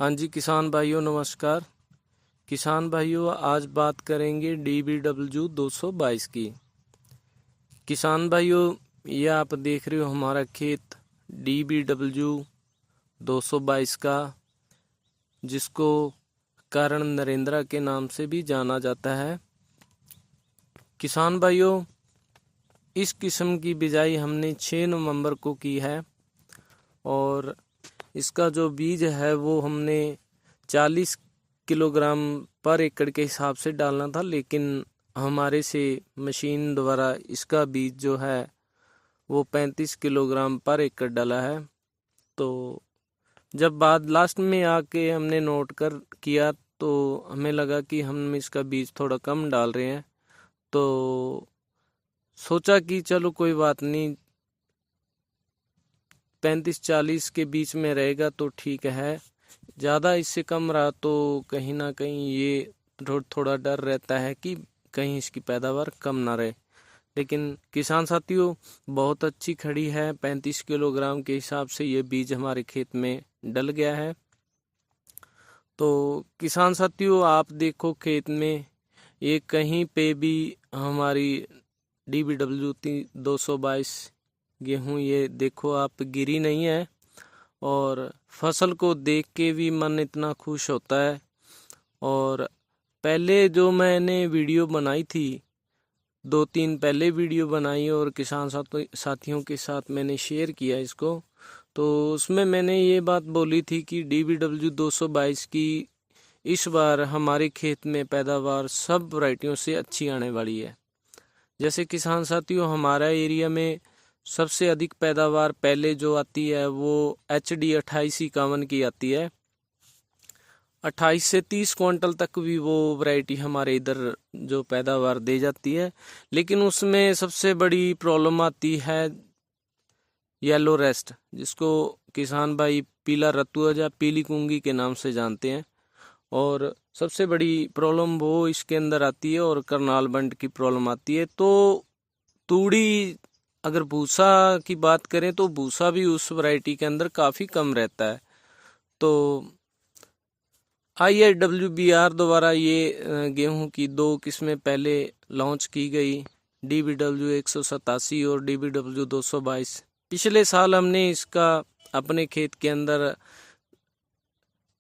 हाँ जी किसान भाइयों नमस्कार। किसान भाइयों आज बात करेंगे DBW 222 की। किसान भाइयों ये आप देख रहे हो हमारा खेत DBW 222 का, जिसको करण नरेंद्र के नाम से भी जाना जाता है। किसान भाइयों इस किस्म की बिजाई हमने 6 नवंबर को की है और इसका जो बीज है वो हमने 40 किलोग्राम पर एकड़ के हिसाब से डालना था, लेकिन हमारे से मशीन द्वारा इसका बीज जो है वो 35 किलोग्राम पर एकड़ डाला है। तो जब बाद लास्ट में आके हमने नोट कर किया तो हमें लगा कि हम इसका बीज थोड़ा कम डाल रहे हैं, तो सोचा कि चलो कोई बात नहीं, 35-40 के बीच में रहेगा तो ठीक है। ज़्यादा इससे कम रहा तो कहीं ना कहीं ये थोड़ा डर रहता है कि कहीं इसकी पैदावार कम ना रहे। लेकिन किसान साथियों बहुत अच्छी खड़ी है, 35 किलोग्राम के हिसाब से ये बीज हमारे खेत में डल गया है। तो किसान साथियों आप देखो खेत में ये कहीं पे भी हमारी DBW 222 गेहूं ये देखो आप गिरी नहीं है, और फसल को देख के भी मन इतना खुश होता है। और पहले जो मैंने वीडियो बनाई थी, 2-3 पहले वीडियो बनाई और किसान साथियों के साथ मैंने शेयर किया इसको, तो उसमें मैंने ये बात बोली थी कि DBW 222 की इस बार हमारे खेत में पैदावार सब वैरायटियों से अच्छी आने वाली है। जैसे किसान साथियों हमारा एरिया में सबसे अधिक पैदावार पहले जो आती है वो HD 2851 की आती है। 28 से 30 क्विंटल तक भी वो वैरायटी हमारे इधर जो पैदावार दे जाती है, लेकिन उसमें सबसे बड़ी प्रॉब्लम आती है येलो रेस्ट, जिसको किसान भाई पीला रतुआ या पीली कुंगी के नाम से जानते हैं। और सबसे बड़ी प्रॉब्लम वो इसके अंदर आती है, और करनाल बंड की प्रॉब्लम आती है। तो तूड़ी अगर भूसा की बात करें तो भूसा भी उस वैरायटी के अंदर काफ़ी कम रहता है। तो IIWBR द्वारा ये गेहूं की 2 किस्में पहले लॉन्च की गई, DBW 187 और DBW 222। पिछले साल हमने इसका अपने खेत के अंदर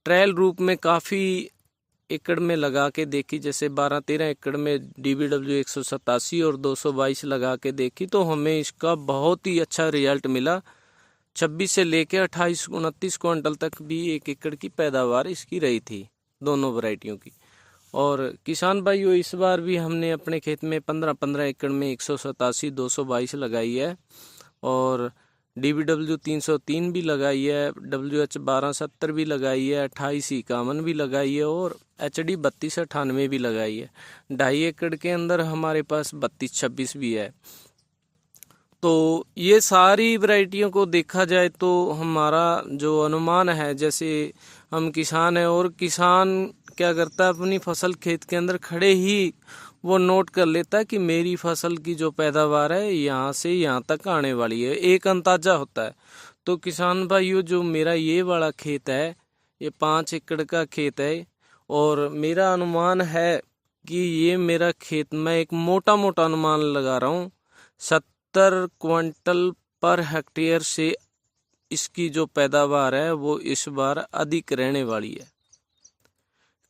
ट्रायल रूप में काफ़ी एकड़ में लगा के देखी, जैसे 12-13 एकड़ में DBW 187 और 222 लगा के देखी, तो हमें इसका बहुत ही अच्छा रिजल्ट मिला। 26 से लेके 28-29 क्विंटल तक भी एक एकड़ की पैदावार इसकी रही थी, दोनों वैरायटियों की। और किसान भाइयों इस बार भी हमने अपने खेत में 15-15 एकड़ में 187 222 लगाई है, और DBW 303 भी लगाई है, WH 1270 भी लगाई है, 2851 भी लगाई है, और HD 3298 भी लगाई है। 2.5 एकड़ के अंदर हमारे पास 3226 भी है। तो ये सारी वैरायटियों को देखा जाए तो हमारा जो अनुमान है, जैसे हम किसान हैं और किसान क्या करता है अपनी फसल खेत के अंदर खड़े ही वो नोट कर लेता है कि मेरी फसल की जो पैदावार है यहाँ से यहाँ तक आने वाली है, एक अंदाजा होता है। तो किसान भाइयों जो मेरा ये वाला खेत है, ये 5 एकड़ का खेत है, और मेरा अनुमान है कि ये मेरा खेत में एक मोटा मोटा अनुमान लगा रहा हूँ 70 क्विंटल पर हेक्टेयर से इसकी जो पैदावार है वो इस बार अधिक रहने वाली है।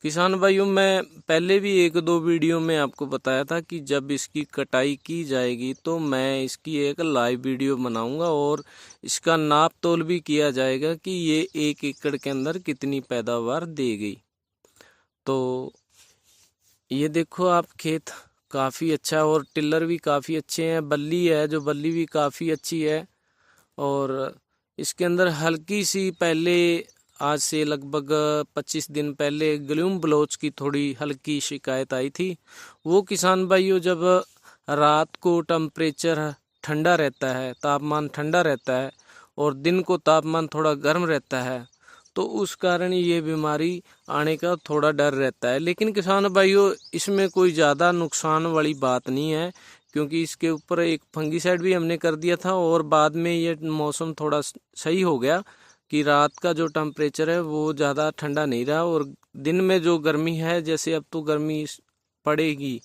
किसान भाइयों मैं पहले भी 1-2 वीडियो में आपको बताया था कि जब इसकी कटाई की जाएगी तो मैं इसकी एक लाइव वीडियो बनाऊंगा और इसका नाप तोल भी किया जाएगा कि ये 1 एकड़ के अंदर कितनी पैदावार देगी। तो ये देखो आप खेत काफ़ी अच्छा है और टिल्लर भी काफ़ी अच्छे हैं, बल्ली है जो बल्ली भी काफ़ी अच्छी है। और इसके अंदर हल्की सी पहले आज से लगभग 25 दिन पहले ग्लूम ब्लोच की थोड़ी हल्की शिकायत आई थी। वो किसान भाइयों जब रात को टेम्परेचर ठंडा रहता है, तापमान ठंडा रहता है, और दिन को तापमान थोड़ा गर्म रहता है, तो उस कारण ये बीमारी आने का थोड़ा डर रहता है। लेकिन किसान भाइयों इसमें कोई ज़्यादा नुकसान वाली बात नहीं है, क्योंकि इसके ऊपर एक फंगीसाइड भी हमने कर दिया था और बाद में ये मौसम थोड़ा सही हो गया कि रात का जो टेम्परेचर है वो ज़्यादा ठंडा नहीं रहा, और दिन में जो गर्मी है, जैसे अब तो गर्मी पड़ेगी,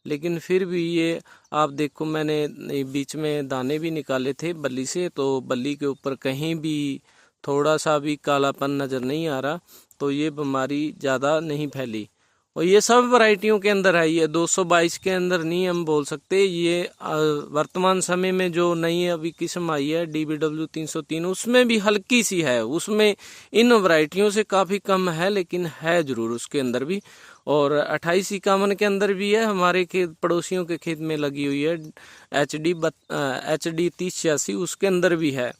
लेकिन फिर भी ये आप देखो, मैंने बीच में दाने भी निकाले थे बल्ली से, तो बल्ली के ऊपर कहीं भी थोड़ा सा भी कालापन नज़र नहीं आ रहा, तो ये बीमारी ज़्यादा नहीं फैली। और ये सब वैरायटियों के अंदर है, ये 222 के अंदर नहीं हम बोल सकते। ये वर्तमान समय में जो नई अभी किस्म आई है DBW 303, उसमें भी हल्की सी है, उसमें इन वैरायटियों से काफ़ी कम है, लेकिन है ज़रूर उसके अंदर भी। और 2851 के अंदर भी है, हमारे खेत पड़ोसियों के खेत में लगी हुई है HD 3086, उसके अंदर भी है।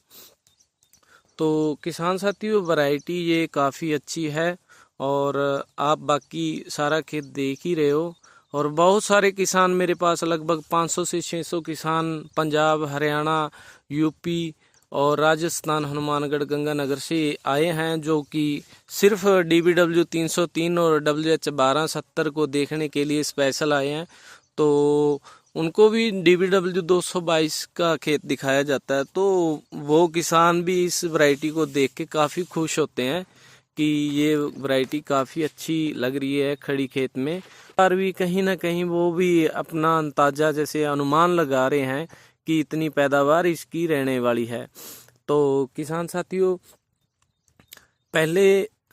तो किसान साथियों, वैरायटी ये काफ़ी अच्छी है, और आप बाकी सारा खेत देख ही रहे हो। और बहुत सारे किसान मेरे पास, लगभग 500 से 600 किसान पंजाब, हरियाणा, यूपी और राजस्थान, हनुमानगढ़, गंगानगर से आए हैं, जो कि सिर्फ DBW 303 और WH 1270 को देखने के लिए स्पेशल आए हैं। तो उनको भी DBW 222 का खेत दिखाया जाता है, तो वो किसान भी इस वैरायटी को देख के काफ़ी खुश होते हैं कि ये वैरायटी काफ़ी अच्छी लग रही है खड़ी खेत में। और भी कहीं ना कहीं वो भी अपना अंदाजा, जैसे अनुमान लगा रहे हैं कि इतनी पैदावार इसकी रहने वाली है। तो किसान साथियों, पहले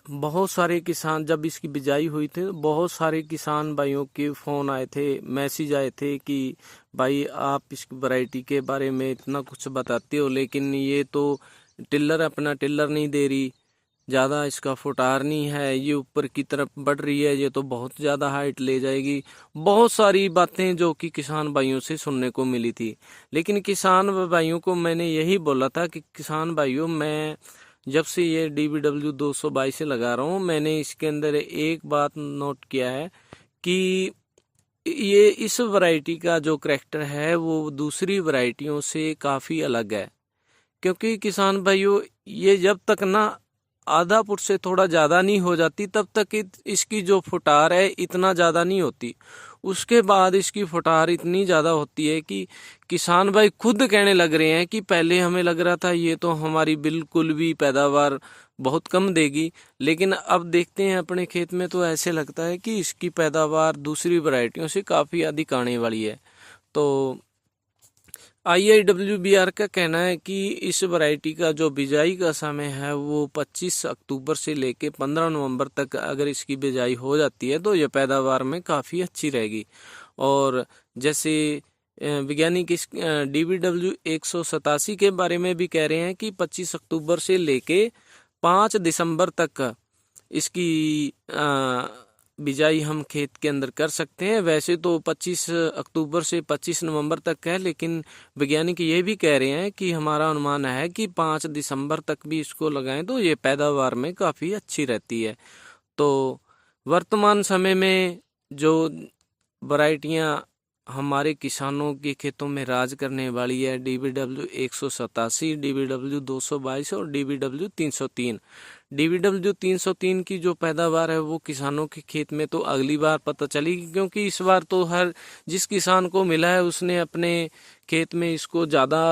बहुत सारे किसान, जब इसकी बिजाई हुई थी, बहुत सारे किसान भाइयों के फ़ोन आए थे, मैसेज आए थे कि भाई आप इस वैरायटी के बारे में इतना कुछ बताते हो, लेकिन ये तो टिल्लर अपना टिल्लर नहीं दे रही, ज़्यादा इसका फुटार नहीं है, ये ऊपर की तरफ बढ़ रही है, ये तो बहुत ज़्यादा हाइट ले जाएगी। बहुत सारी बातें जो कि किसान भाइयों से सुनने को मिली थी। लेकिन किसान भाइयों को मैंने यही बोला था कि किसान भाइयों, मैं जब से ये DBW 222 से लगा रहा हूँ, मैंने इसके अंदर एक बात नोट किया है कि ये इस वैरायटी का जो करैक्टर है वो दूसरी वैरायटियों से काफ़ी अलग है। क्योंकि किसान भाइयों, ये जब तक ना आधा फुट से थोड़ा ज़्यादा नहीं हो जाती, तब तक इसकी जो फुटार है इतना ज़्यादा नहीं होती। उसके बाद इसकी फुटार इतनी ज़्यादा होती है कि किसान भाई खुद कहने लग रहे हैं कि पहले हमें लग रहा था ये तो हमारी बिल्कुल भी पैदावार बहुत कम देगी, लेकिन अब देखते हैं अपने खेत में तो ऐसे लगता है कि इसकी पैदावार दूसरी वैरायटियों से काफ़ी अधिक आने वाली है। तो IIWBR का कहना है कि इस वैरायटी का जो बिजाई का समय है वो 25 अक्टूबर से लेके 15 नवंबर तक अगर इसकी बिजाई हो जाती है तो यह पैदावार में काफ़ी अच्छी रहेगी। और जैसे वैज्ञानिक इस DBW 187 के बारे में भी कह रहे हैं कि 25 अक्टूबर से लेके 5 दिसंबर तक इसकी बिजाई हम खेत के अंदर कर सकते हैं। वैसे तो 25 अक्टूबर से 25 नवंबर तक है, लेकिन वैज्ञानिक ये भी कह रहे हैं कि हमारा अनुमान है कि 5 दिसंबर तक भी इसको लगाएं तो ये पैदावार में काफ़ी अच्छी रहती है। तो वर्तमान समय में जो वैरायटियाँ हमारे किसानों के खेतों में राज करने वाली है, DBW 187, DBW 222 और DBW 303। DBW 303 की जो पैदावार है वो किसानों के खेत में तो अगली बार पता चलेगी, क्योंकि इस बार तो हर जिस किसान को मिला है उसने अपने खेत में इसको ज़्यादा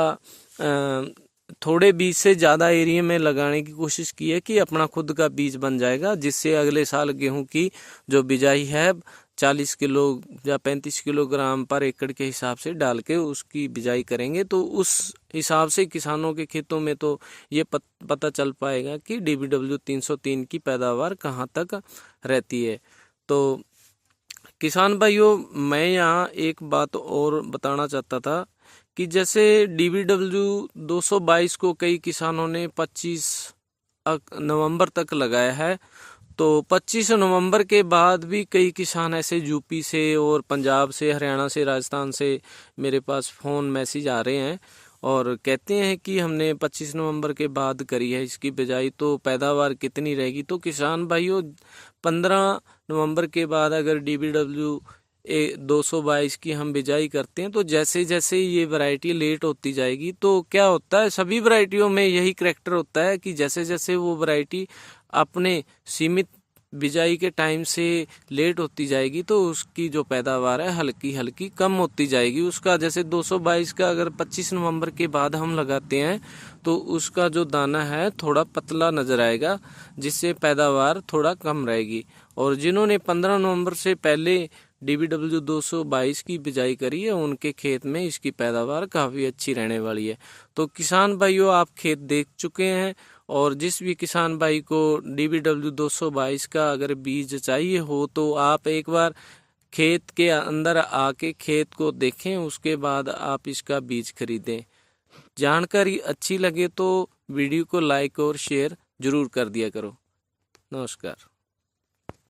थोड़े बीज से ज़्यादा एरिया में लगाने की कोशिश की है कि अपना खुद का बीज बन जाएगा, जिससे अगले साल गेहूं की जो बिजाई है 40 किलो या 35 किलोग्राम पर एकड़ के हिसाब से डाल के उसकी बिजाई करेंगे, तो उस हिसाब से किसानों के खेतों में तो ये पता चल पाएगा कि DBW 303 की पैदावार कहाँ तक रहती है। तो किसान भाइयों, मैं यहाँ एक बात और बताना चाहता था कि जैसे DBW 222 को कई किसानों ने 25 नवंबर तक लगाया है, तो 25 नवंबर के बाद भी कई किसान ऐसे यूपी से और पंजाब से, हरियाणा से, राजस्थान से मेरे पास फ़ोन मैसेज आ रहे हैं और कहते हैं कि हमने 25 नवंबर के बाद करी है इसकी बिजाई, तो पैदावार कितनी रहेगी। तो किसान भाइयों, 15 नवंबर के बाद अगर DBW 222 की हम बिजाई करते हैं तो जैसे जैसे ये वैरायटी लेट होती जाएगी, तो क्या होता है, सभी वैरायटियों में यही करैक्टर होता है कि जैसे जैसे वो वैरायटी अपने सीमित बिजाई के टाइम से लेट होती जाएगी तो उसकी जो पैदावार है हल्की हल्की कम होती जाएगी। उसका जैसे 222 का अगर 25 नवंबर के बाद हम लगाते हैं तो उसका जो दाना है थोड़ा पतला नजर आएगा, जिससे पैदावार थोड़ा कम रहेगी। और जिन्होंने 15 नवंबर से पहले DBW 222 की बिजाई करी है उनके खेत में इसकी पैदावार काफ़ी अच्छी रहने वाली है। तो किसान भाइयों, आप खेत देख चुके हैं, और जिस भी किसान भाई को DBW 222 का अगर बीज चाहिए हो तो आप एक बार खेत के अंदर आके खेत को देखें, उसके बाद आप इसका बीज खरीदें। जानकारी अच्छी लगे तो वीडियो को लाइक और शेयर जरूर कर दिया करो। नमस्कार।